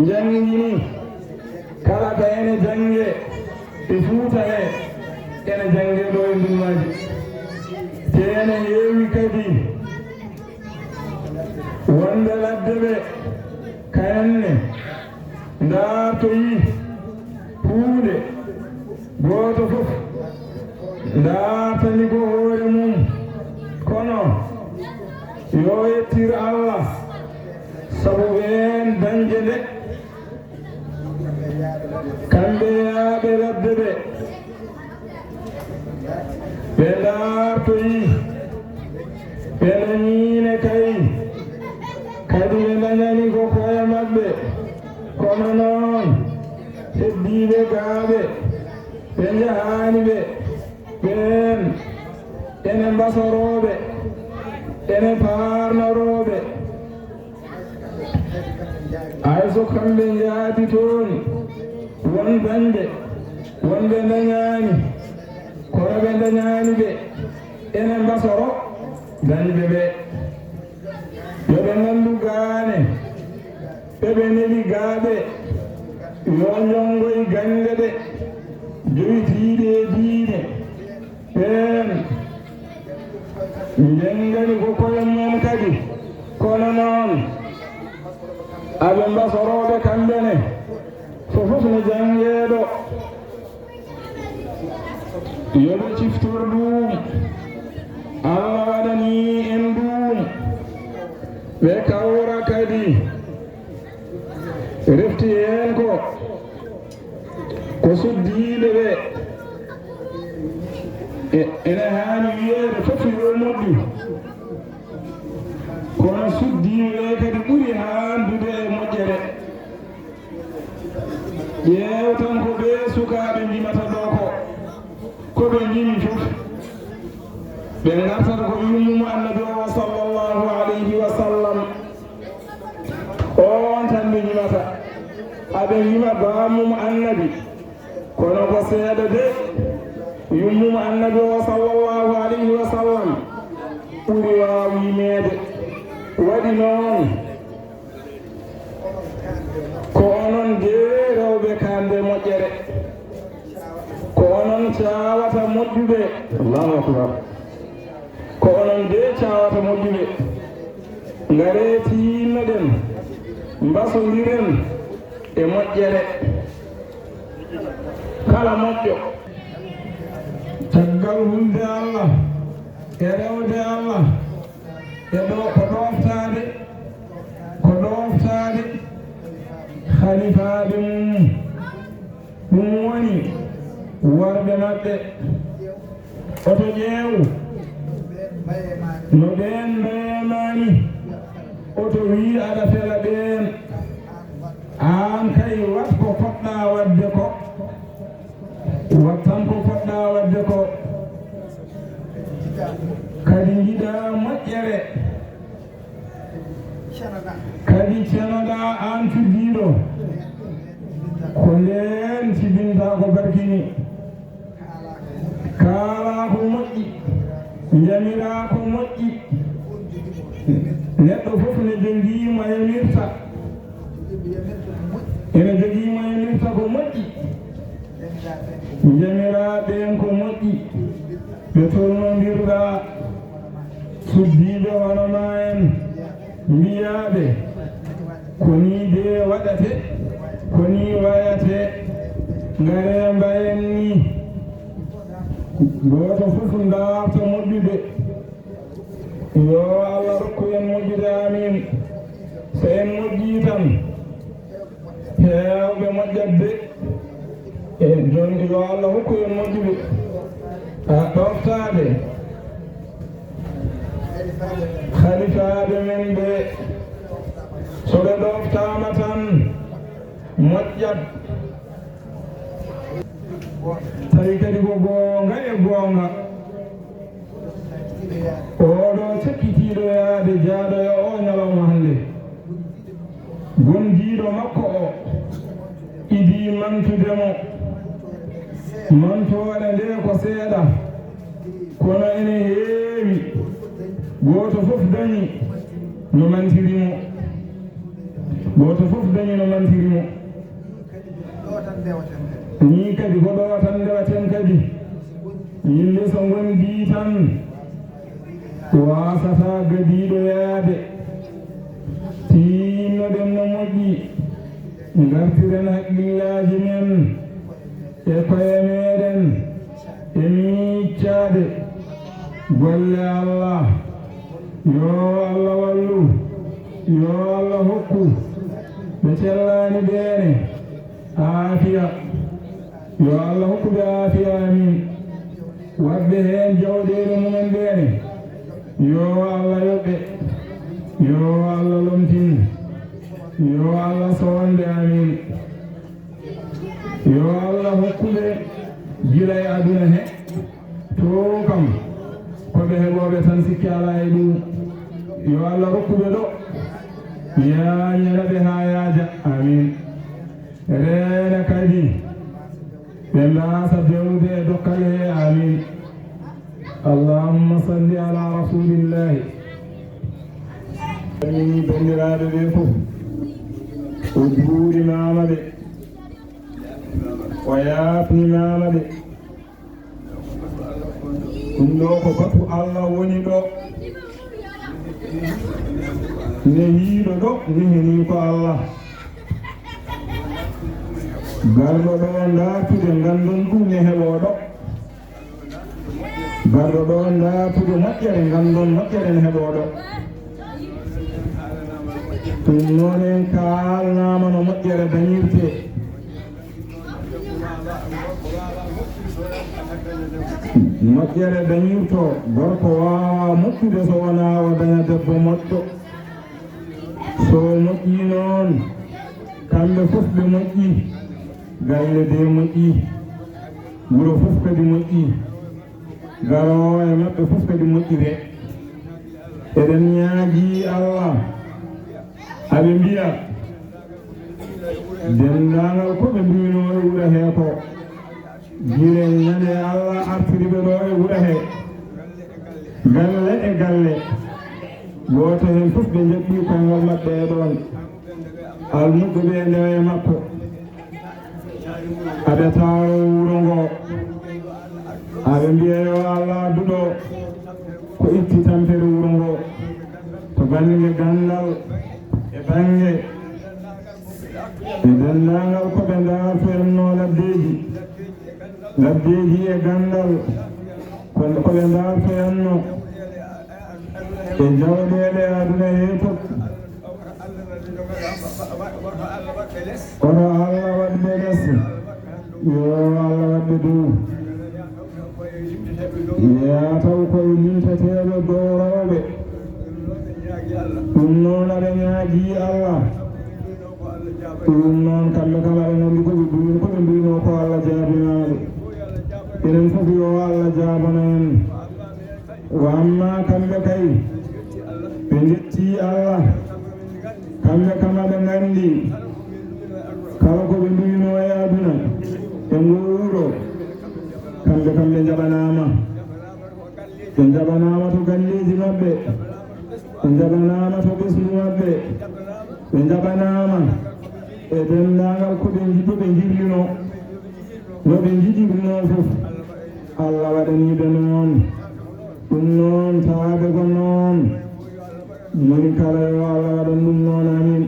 jangini kala ka ene jange e Fuuta ene jange ɗo e ndummaji te ene heewi kadi wonde ladde ɓe kayanne ndaartoyi huunde gooto fof ndaartani ko hoore mum kono yo yettir Allah sabu ɓeen dañde nde kamɓe yaaɓe ladde ɓe ɓe ndaartoyi ɓe dañiine kay kadi ɓe dañani ko koye maɓɓe kono noon heddiiɓe gaaɓe ɓe njahaani ɓe ɓeen ene mbasorooɓe ene paarnorooɓe hay so kamɓe njaadi toon won dañde wonɓe dañaani kono ɓe dañaani ɓe ene mbasoro dañɓe ɓe yo ɓe nganndu gaane ɓeɓe neli gaaɓe yo njongoy gañde ɓe joytiiɗe e diine ɓeen njengani ko koye mum kadi kono noon aɓe mbasorooɓe kamɓene fofof no janngeeɗo yo ɓe ciftor ɗum Allah waɗani en ɗum ɓe kawra kadi refti heen ko suddiiɓe ɓe ene haani wiyeede fof yo moƴƴu kono suddiiɓe ɓe kadi ɓuri haandude e moƴƴere ƴeew tan ko ɓe sukaaɓe njimata ɗo ko ɓe njimi fof ɓe ngartata ko yummumo annabi o sallallahu alayhi wa sallam on tan ɓe njimata aɓe njima baamum annabi kono ko seeɗa de yummumo annabi o sallallahu alayhi wa sallam ɓuri waawimeede waɗi noon ko onon de rewɓe kande moƴƴere ko onon caawata moƴƴuɓe Allahu akbar ko onon de caawata moƴƴuɓe ngare tiinnoɗen mbasodiren e moƴƴere kala moƴƴo caggal hulde Allah e rewde Allah e ɗo ko ɗoftaade halifaaɓe mum ɗum woni worɓe maɓɓe oto ƴeew no ɓeen mbayemaani oto wii aɗa fela ɓeen aan kay wat ko poɗɗaa waɗde ko wattan ko poɗɗaa waɗde ko kadi njiɗaa moƴƴere kadi cenoɗaa aan cuddiiɗo ko ndeen sibintaa ko barkini kaalaa ko moƴƴi njamiraa ko moƴƴi neɗɗo fof ne jogiimo yamirta ene jogiimo yamirta ko moƴƴi jamiraaɓeen ko moƴƴi ɓe tolnondirɗaa suddiiɓe hono maa en mbiyaaɓe ko nii de waɗate ko nii wayate ngaree mbayen ni gooto fof ndaarta moƴƴude yo Allah rokku en moƴƴude amin so en moƴƴii tan heewɓe moƴƴatde e joni yo Allah hokku en moƴƴude ɗoftaade halifaaɓe men ɓe so ɓe ɗoftaama tan moƴƴat tawi kadi ko goonga e goonga oɗo cekkitiiɗo yaade jaaɗoya o ñalawma hannde gondiiɗo makko o idii mantudemo mantoore nde ko seeɗa kono ene heewi gooto fof dañi no mantirimo goto fof dañi no mantirimo ni kadi ko ɗo tan ndewaten kadi yimɓe so gondi tan wasata gadiɗo yaade tinnoɗen no moƴƴi gartiren haqqillaji men e koye meɗen e miccade golle Allah yo Allah wallu yo Allah hokku ɓe cellani ɓeene aafiya yo Allah hokkuɓe aafiya amin wadde heen jawɗeele mumen ɓeene yo Allah yoɓɓe yo Allah lomtin yo Allah sowande amin yo Allah hokkuɓe gila e aduna he to kam koɓe heɓoɓe tan sikki ala e ɗum yo Allah rokkuɓe ɗo yañanaɓe ha yaaja amin reena kadi ɓe laasa dewde e dokkale he amin allahumma salli ala rasulillahi amini bandiraɓe ɓe fof o juurimama ɓe o yaafnimama ɓe ɗum ɗo ko batu Allah woni ɗo ne yiiɗo ɗo nehini ko Allah garɗo ɗo dartude gandon ɗum ne heɓoɗo garɗo ɗo dartude moƴƴere gandon moƴƴere ne heɓoɗo ɗum noon en kalnama no moƴƴere dañirte moƴƴere dañirto gorko wawa moƴƴude so wona o daña debbo moƴƴo so moƴƴi noon kamɓe fof ɓe moƴƴi galle de moƴƴi wuro fof kadi moƴƴi garowo e maɓɓe fof kadi moƴƴire eɗen ñaaji Allah aɓe mbiya dendagal ko ɓe mbino e wura he ko gile ñande Allah artiriɓe ɗo e wura he galle e galle goto hen fof ɓe jaɓɓi konngol maɓɓe e ɗon almuɓɓe ɓe ndewa e makko aɓe tawo wuro ngo aɓe mbiya yo Allah duɗo ko itti tampere wuro ngo to banggue gandal e banggue e dendagal koɓe dartoenno laddeji e gandal koɓe dartoyanno e jawɗele aduna he fof oto Allah waɗɓe less yo Allah waɗɓe dow yataw koye limteteɓe dow rewɓe ɗum noon aɓe ñaaji Allah ɗum noon kamɓe kala ɓe gandi koɓe mbino ko Allah jaabinaɓe enen fof yo Allah jaabana en wa amma kamɓe kay ɓe jetti Allah kamɓe kama ɓe gandi kala koɓe mbino e aduna e nguuro kamɓe kam ɓe jaɓanama to galleji maɓɓe ɓe jaɓanama to ɓesdu maɓɓe ɓe jaɓanama e dendagal koɓe jiɗo ɓe jirlino no ɓe jiɗirno fof Allah waɗaniɓe noon ɗum noon tawade ko noon moni kala yo Allah waɗan ɗum noon amin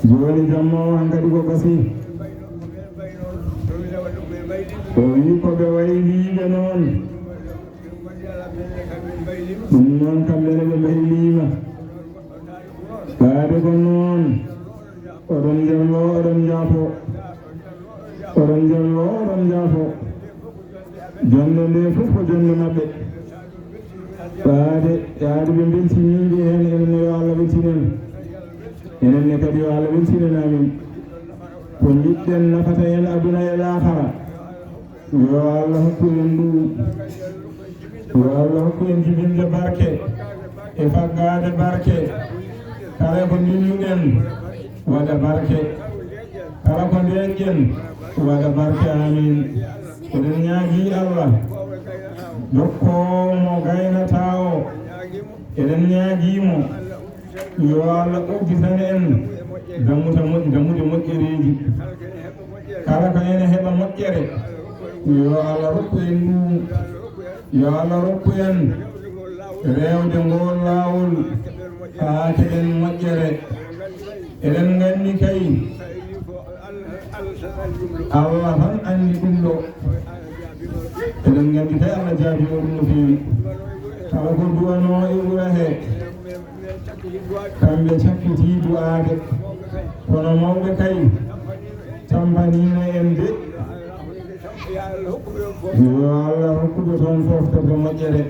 joni jamma o hankadi ko gasi o wi koɓe wayliɓe noon ɗum noon kamɓene ɓe baylima ɓaade ko noon oɗon jallo oɗon jaafo jonde nde fof ko jonde maɓɓe ɓaade yaade ɓe beltiniɓe hen enen yo Allah weltinen enenne kadi yo Allah weltinen amin ko jiɗɗen nafata en aduna e lahara yo Allah hokku en ɗum yo Allah hokku en jibinde barke e faggade barke kala ko ndiñuɗen waɗa barke kala ko ndeƴƴen waɗa barke amin eɗen ñaagi Allah dokkomo gaynata o eɗen ñaaguimo yo Allah udditana en dammude moƴƴereji kala ko ene heɓa moƴƴere yo Allah rokku en ɗum yo Allah rokku en rewde ngol laawol haa keɓen moƴƴere eɗen nganndi kay Allah tan anndi ɗum ɗo eɗen nganndi kay Allah jaabimo ɗum no feewi kala ko duwano e wura he kamɓe cakkiti du'aade kono mawɓe kay tampanino en de yo Allah hokkuɓe toon fof toɓe moƴƴere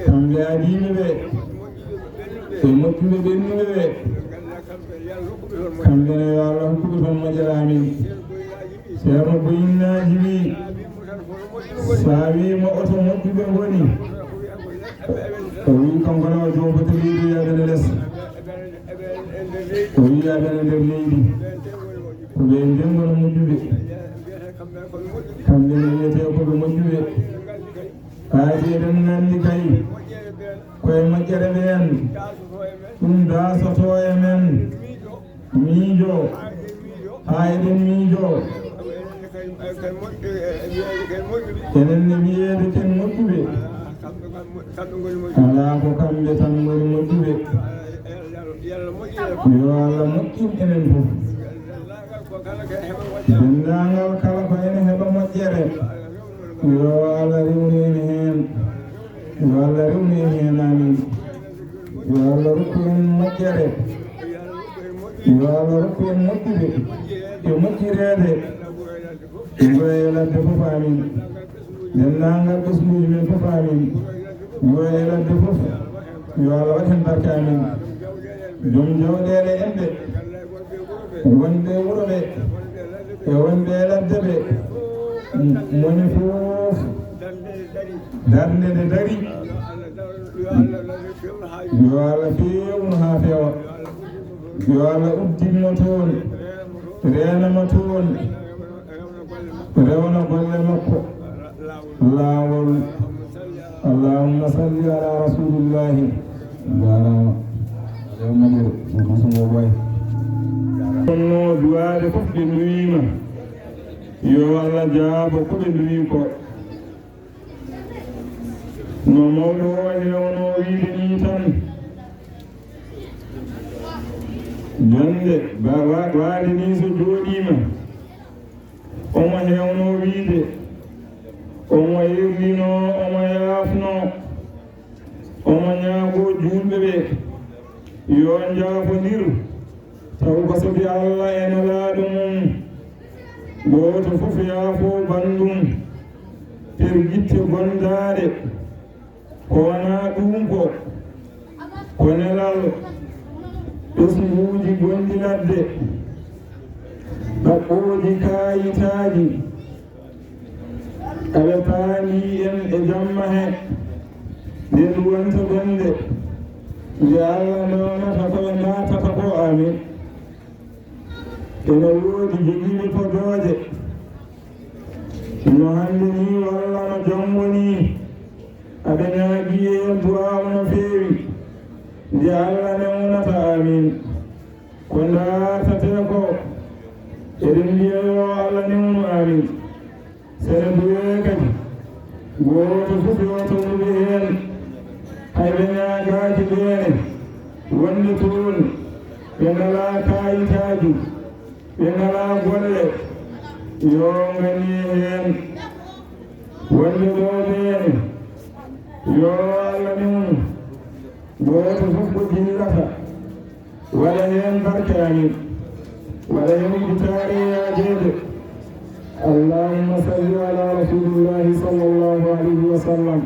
kamɓe adiɓe ɓe e moƴƴuɓe ɓennuɓe ɓe kamɓene yo Allah hokkuɓe toon moƴƴere amin ceerno boyinnaji wi sa wimo oto moƴƴuɓe goni o wi kankona o jofoto leydi yaɓene less o wi yaɓene nder leydi ko ɓe ndengono moƴƴuɓe kamɓene wiyete koɓe moƴƴuɓe kaadi eɗen nandi kay koye moƴƴere ɓen ɗum dasoto e men miijo ha eɗen miijo enen ne wiyeede ken moƴƴuɓe alaa ko kamɓe tan ngoni moƴƴuɓe yo Allah moƴƴin enen fof denndaangal kala ko ene heɓa moƴƴere yo Allah rewni en heen yo Allah rewni en heen amin yo Allah rokku en moƴƴere yo Allah rokku en moƴƴuɓe e moƴƴireede ngoye ladde fof amin denndaangal ɓesguji men fof amin ngoye ladde fof yo Allah waɗ hen barke amin joom jawɗele en ɓe wonɓe wuro ɓe e wonɓe ladde ɓe moni fof darnde nde dari yo Allah fewnu ha feewa yo Allah uddinno toon renama toon rewna golle makko laawol allahumma salli ala rasulillahi jarama rewnago masugo boy onno duwaade fof ɓe nduwima yo Allah jaabo ko ɓe nduwi ko no mawɗo o hewno wiide ni tan jonde waade ni so jooɗima omo hewno wiide omo yerlino omo yaafno omo ñaago julɓe ɓe yo jaafodiru taw ko sabi Allah ene laaɗo mum gooto fof yaafo bandum pergitte gondaade ko wona ɗum ko nelal ɓesguuji gonɗi ladde ɗaɓɓooji kaayitaaji aɓe paani en e jamma he nden wonta gonɗe nde Allah nonata koɓe naatata ko amin ene woodi jogiiɓe podooje no hannde ni walla no janngo ni aɓe ñaagii e duwaawu no feewi nde Allah newnata amin ko ndaatatee ko eɗen mbiya yo Allah newnu amin sene duwee kadi gooto fof yo tawnuɓe heen hayɓe ñaagaaji ɓeene wonde toon ɓe ngalaa kaayitaaji ɓe ngalaa golle yo nganii heen wonde ɗo ɓeene yo Allah newnu gooto fof ko dillata waɗa heen barke amin waɗa heen ujitaare yaajeede allahumma salli ala rasulillahi sallallahu alayhi wa sallam